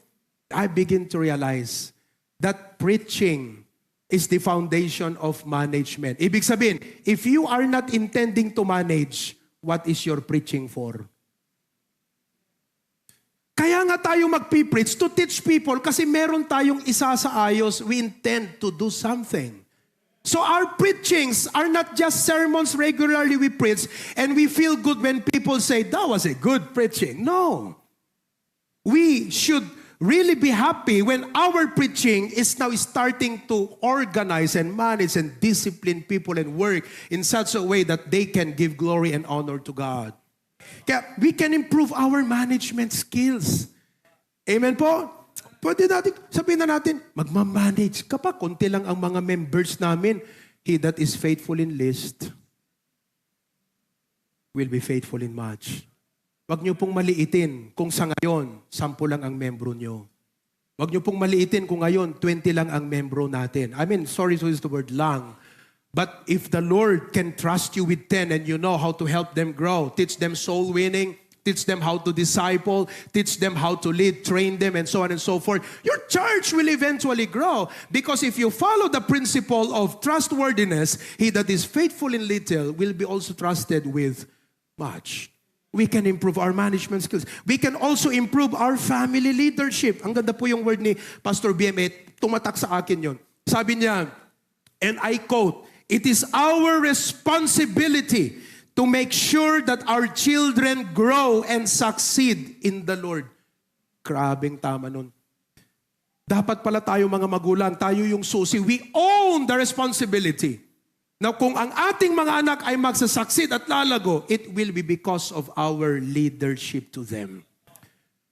I begin to realize that preaching is the foundation of management. Ibig sabihin, if you are not intending to manage, what is your preaching for? Kaya nga tayo magpipreach to teach people kasi meron tayong isa sa ayos, we intend to do something. So our preachings are not just sermons regularly we preach and we feel good when people say, that was a good preaching. No. We should really be happy when our preaching is now starting to organize and manage and discipline people and work in such a way that they can give glory and honor to God. Kaya we can improve our management skills. Amen po? Pwede natin, sabihin na natin, magmamanage. Kapag konti lang ang mga members namin, he that is faithful in least will be faithful in much. Huwag niyo pong maliitin kung sa ngayon, 10 lang ang membro niyo. Huwag niyo pong maliitin kung ngayon, 20 lang ang membro natin. I mean, sorry to use the word lang. But if the Lord can trust you with 10 and you know how to help them grow, teach them soul winning, teach them how to disciple, teach them how to lead, train them, and so on and so forth, your church will eventually grow. Because if you follow the principle of trustworthiness, he that is faithful in little will be also trusted with much. We can improve our management skills. We can also improve our family leadership. Ang ganda po yung word ni Pastor BM, tumatak sa akin yon. Sabi niya, and I quote, "It is our responsibility to make sure that our children grow and succeed in the Lord." Grabing tama nun. Dapat pala tayo mga magulang, tayo yung susi. We own the responsibility. Now, kung ang ating mga anak ay magsasucceed at lalago, it will be because of our leadership to them.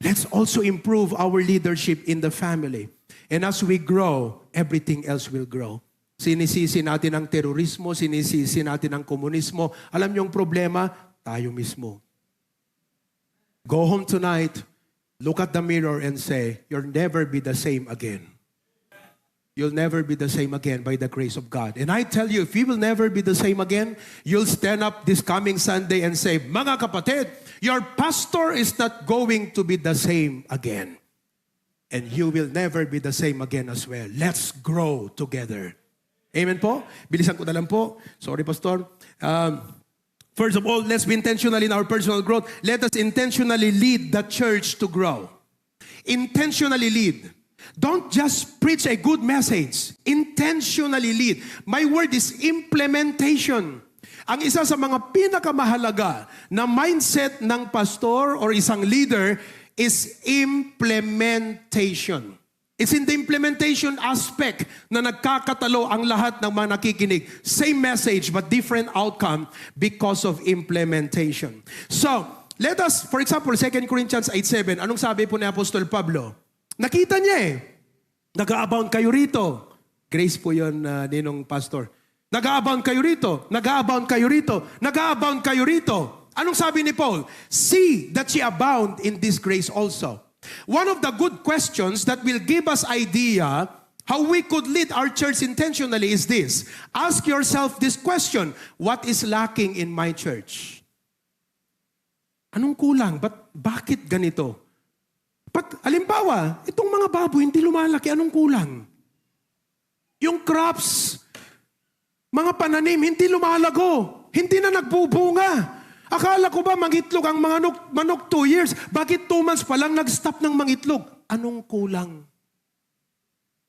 Let's also improve our leadership in the family. And as we grow, everything else will grow. Sinisisi natin ang terorismo, sinisisi natin ang komunismo. Alam niyo ang problema? Tayo mismo. Go home tonight, look at the mirror and say, you'll never be the same again. You'll never be the same again by the grace of God. And I tell you, if we will never be the same again, you'll stand up this coming Sunday and say, mga kapatid, your pastor is not going to be the same again. And you will never be the same again as well. Let's grow together. Amen po? Bilisan ko na lang po. Sorry, Pastor. First of all, let's be intentional in our personal growth. Let us intentionally lead the church to grow. Intentionally lead. Don't just preach a good message. Intentionally lead. My word is implementation. Ang isa sa mga pinakamahalaga na mindset ng pastor or isang leader is implementation. It's in the implementation aspect na nagkakatalo ang lahat ng mga nakikinig. Same message but different outcome because of implementation. So, let us, for example, 2 Corinthians 8:7, anong sabi po ni Apostol Pablo? Nakita niya nag-a-abound kayo rito. Grace po yun, ninong pastor. Nag-a-abound kayo rito. Nag-a-abound kayo rito. Nag-a-abound kayo rito. Anong sabi ni Paul? See that ye abound in this grace also. One of the good questions that will give us idea how we could lead our church intentionally is this. Ask yourself this question, what is lacking in my church? Anong kulang? Bakit ganito? Halimbawa, itong mga baboy hindi lumalaki, anong kulang? Yung crops, mga pananim, hindi lumalago, hindi na nagbubunga. Akala ko ba mangitlog ang mga manok 2 years? Bakit 2 months pa lang nag-stop ng mangitlog? Anong kulang?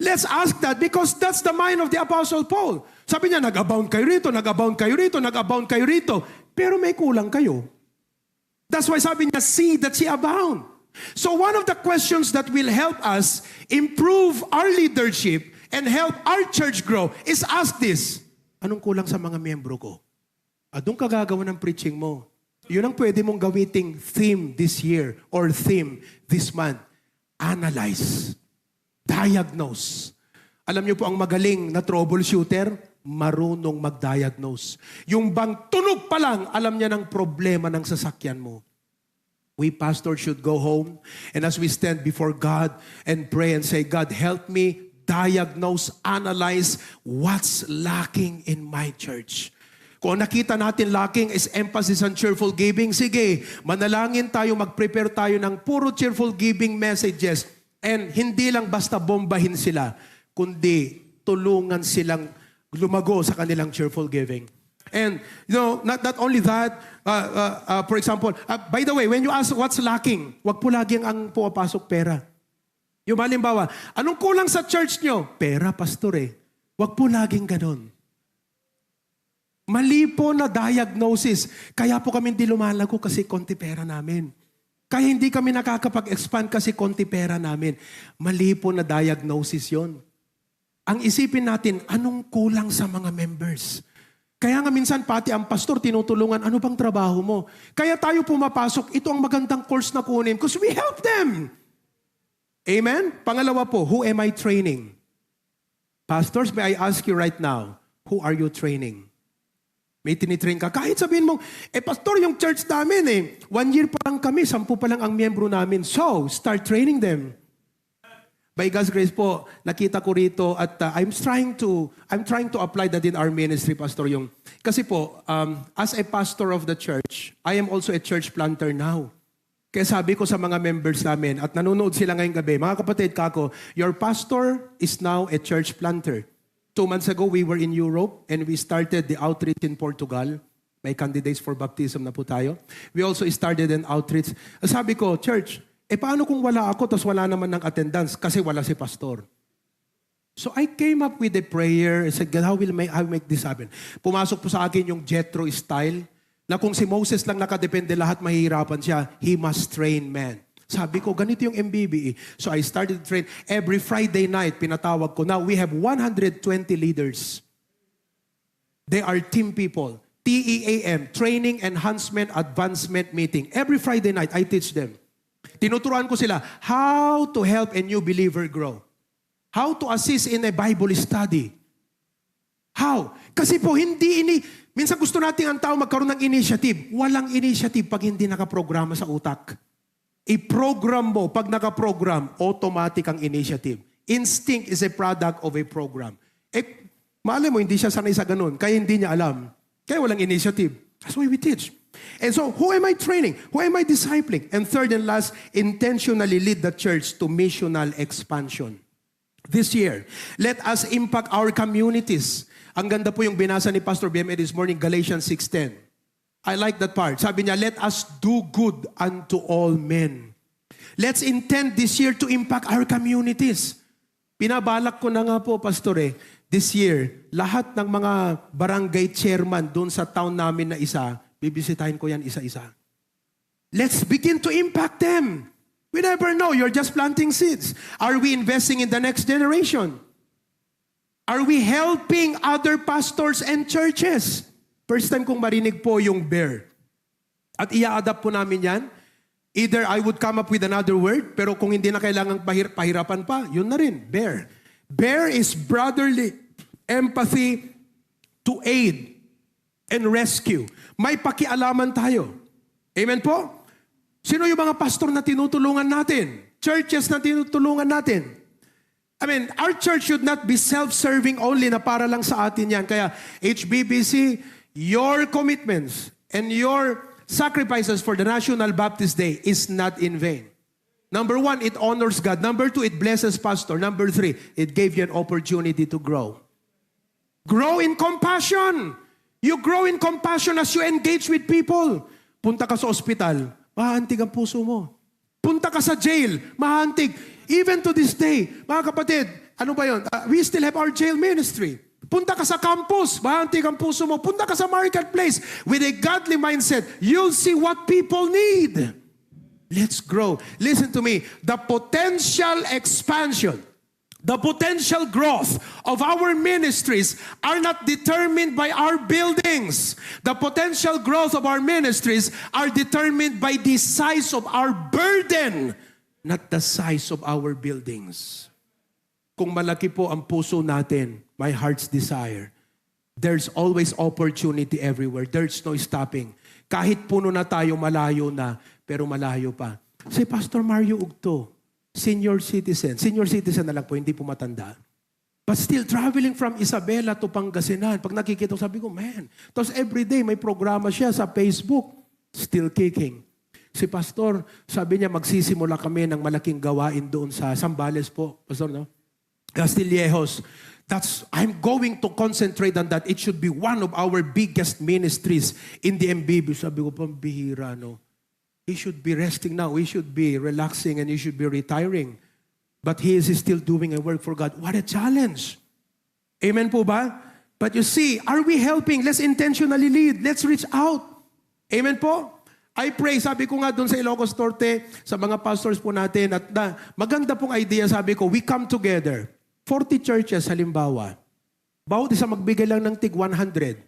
Let's ask that because that's the mind of the Apostle Paul. Sabi niya, nag-abound kayo rito, nag-abound kayo rito, nag-abound kayo rito. Pero may kulang kayo. That's why sabi niya, see that ye abound. So one of the questions that will help us improve our leadership and help our church grow is ask this, anong kulang sa mga miyembro ko? Doon ka gagawa ng preaching mo. Yun ang pwede mong gawiting theme this year or theme this month. Analyze. Diagnose. Alam niyo po ang magaling na troubleshooter, marunong mag-diagnose. Yung bang tunog pa lang, alam niya ng problema ng sasakyan mo. We pastors should go home and as we stand before God and pray and say, God, help me diagnose, analyze what's lacking in my church. Kung nakita natin lacking is emphasis on cheerful giving, sige, manalangin tayo, mag-prepare tayo ng puro cheerful giving messages and hindi lang basta bombahin sila, kundi tulungan silang lumago sa kanilang cheerful giving. And, not only that, for example, by the way, when you ask what's lacking, wag po laging ang pumapasok pera. Yung halimbawa, anong kulang sa church nyo? Pera, pastor eh. Wag po laging ganon. Mali po na diagnosis. Kaya po kami hindi lumalago kasi konti pera namin. Kaya hindi kami nakakapag-expand kasi konti pera namin. Mali po na diagnosis yon. Ang isipin natin, anong kulang sa mga members? Kaya nga minsan pati ang pastor tinutulungan, ano bang trabaho mo? Kaya tayo pumapasok, ito ang magandang course na kunin because we help them. Amen? Pangalawa po, who am I training? Pastors, may I ask you right now, who are you training? May tinitrain ka. Kahit sabihin mo, pastor, yung church namin 1 year pa lang kami, 10 pa lang ang miyembro namin. So, start training them. By God's grace po, nakita ko rito at I'm trying to apply that in our ministry, Pastor. Kasi po, as a pastor of the church, I am also a church planter now. Kaya sabi ko sa mga members namin, at nanonood sila ngayong gabi, mga kapatid kako, your pastor is now a church planter. 2 months ago, we were in Europe and we started the outreach in Portugal. May candidates for baptism na po tayo. We also started an outreach. Sabi ko, church, paano kung wala ako tapos wala naman ng attendance kasi wala si pastor? So I came up with a prayer. I said, God, how will I make this happen? Pumasok po sa akin yung Jethro style na kung si Moses lang nakadepende lahat mahihirapan siya, he must train men. Sabi ko, ganito yung MBBE. So I started to train. Every Friday night, pinatawag ko. Now, we have 120 leaders. They are team people. TEAM, Training Enhancement Advancement Meeting. Every Friday night, I teach them. Tinuturuan ko sila how to help a new believer grow. How to assist in a Bible study. How? Kasi po, minsan gusto natin ang tao magkaroon ng initiative. Walang initiative pag hindi nakaprograma sa utak. I-program mo, pag nakaprogram, automatic ang initiative. Instinct is a product of a program. Malay mo, hindi siya sanay sa ganun, kaya hindi niya alam. Kaya walang initiative. That's why we teach. And so, who am I training? Who am I discipling? And third and last, intentionally lead the church to missional expansion. This year, let us impact our communities. Ang ganda po yung binasa ni Pastor BMA this morning, Galatians 6:10. I like that part. Sabi niya, let us do good unto all men. Let's intend this year to impact our communities. Pinabalak ko na nga po, Pastor, this year, lahat ng mga barangay chairman doon sa town namin na isa, bibisitahin ko yan isa-isa. Let's begin to impact them. We never know. You're just planting seeds. Are we investing in the next generation? Are we helping other pastors and churches? First time kong marinig po yung bear. At i-adapt po namin yan. Either I would come up with another word, pero kung hindi na kailangang pahirapan pa, yun na rin, bear. Bear is brotherly empathy to aid and rescue. May pakialaman tayo. Amen po? Sino yung mga pastor na tinutulungan natin? Churches na tinutulungan natin? Our church should not be self-serving only na para lang sa atin yan. Kaya HBBC, your commitments and your sacrifices for the National Baptist Day is not in vain. Number 1, it honors God. Number 2, it blesses pastor. Number 3, it gave you an opportunity to grow. Grow in compassion. You grow in compassion as you engage with people. Punta ka sa ospital, mahantig ang puso mo. Punta ka sa jail, mahantig. Even to this day, mga kapatid, ano ba yun? We still have our jail ministry. Punta ka sa campus, mahantig ang puso mo. Punta ka sa marketplace with a godly mindset. You'll see what people need. Let's grow. Listen to me. The potential expansion, the potential growth of our ministries are not determined by our buildings. The potential growth of our ministries are determined by the size of our burden, not the size of our buildings. Kung malaki po ang puso natin, my heart's desire, there's always opportunity everywhere. There's no stopping. Kahit puno na tayo, malayo na, pero malayo pa. Si Pastor Mario Ugto, senior citizen na lang po, hindi po matanda. But still traveling from Isabela to Pangasinan. Pag nakikita ko, sabi ko, man. Tapos everyday may programa siya sa Facebook, still kicking. Si Pastor, sabi niya, magsisimula kami ng malaking gawain doon sa Zambales po. Pastor, no? Castillejos. I'm going to concentrate on that. It should be one of our biggest ministries in the MBB. Sabi ko, pambihira, no? He should be resting now. He should be relaxing and he should be retiring. But he is still doing a work for God. What a challenge. Amen po ba? But you see, are we helping? Let's intentionally lead. Let's reach out. Amen po? I pray, sabi ko nga doon sa Ilocos Norte, sa mga pastors po natin, at maganda pong idea, sabi ko, we come together. 40 churches, halimbawa. Bawat isa magbigay lang ng tig 100.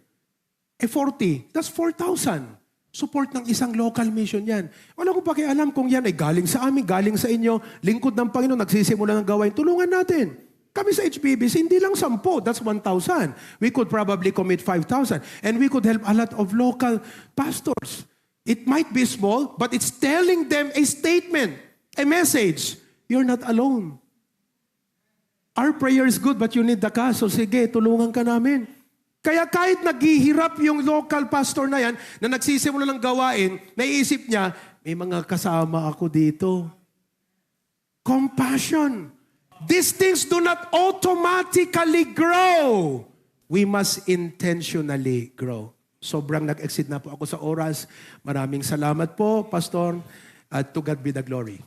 40. That's 4,000. Support ng isang local mission yan. Wala ko pakialam kung yan ay galing sa amin, galing sa inyo, lingkod ng Panginoon, nagsisimula ng gawain. Tulungan natin. Kami sa HBBC, hindi lang 10, that's 1,000. We could probably commit 5,000. And we could help a lot of local pastors. It might be small, but it's telling them a statement, a message. You're not alone. Our prayer is good, but you need the cash. So sige, tulungan ka namin. Kaya kahit naghihirap yung local pastor na yan, na nagsisimula ng gawain, naiisip niya, may mga kasama ako dito. Compassion. These things do not automatically grow. We must intentionally grow. Sobrang nag-exceed na po ako sa oras. Maraming salamat po, Pastor. At to God be the glory.